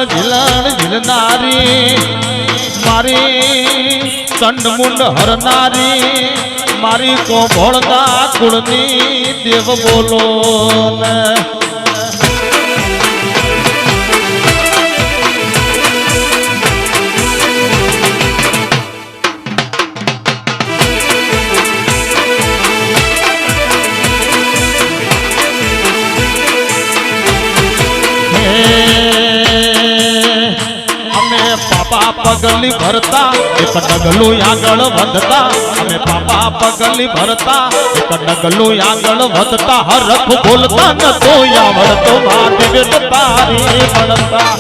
ઝીલણ ઝીલનારી મારી ચંડ મુંડ હરનારી મારી કોભળના કુળની દેવ બોલો ને પગલી ભરતા એક ડગલું આગળ વધતા અમે પાપા પગલી ભરતા એક ડગલું આગળ વધતા હરખ બોલતા ન તો આવડતો મહાદેવ તારી ભણતા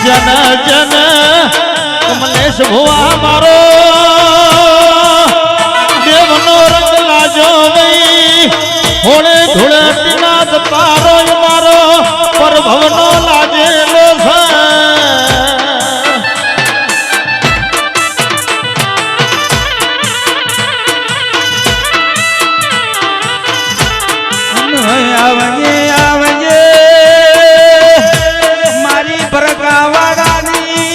જન જન કમલેશ ભુવા મારો દેવનો રંગ લાજો હોળે ધૂળે ટીનાદ તારો મારો પરભવનો લાજેલો છે આવજે આવજે મારી બરકાવાડાની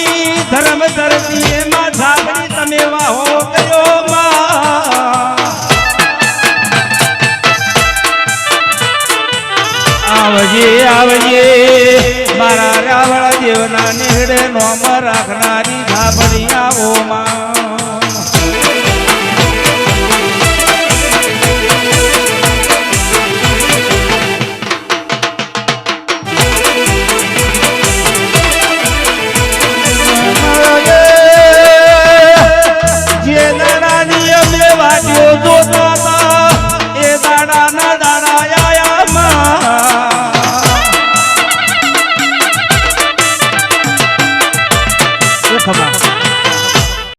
ધર્મ ધરતી એમાં ઝાકરી તમે વાહો કયો આવજે આવજે મારા રાવળ દેવના નેહડે નોમ રાખનારી ધાબડી આવો માં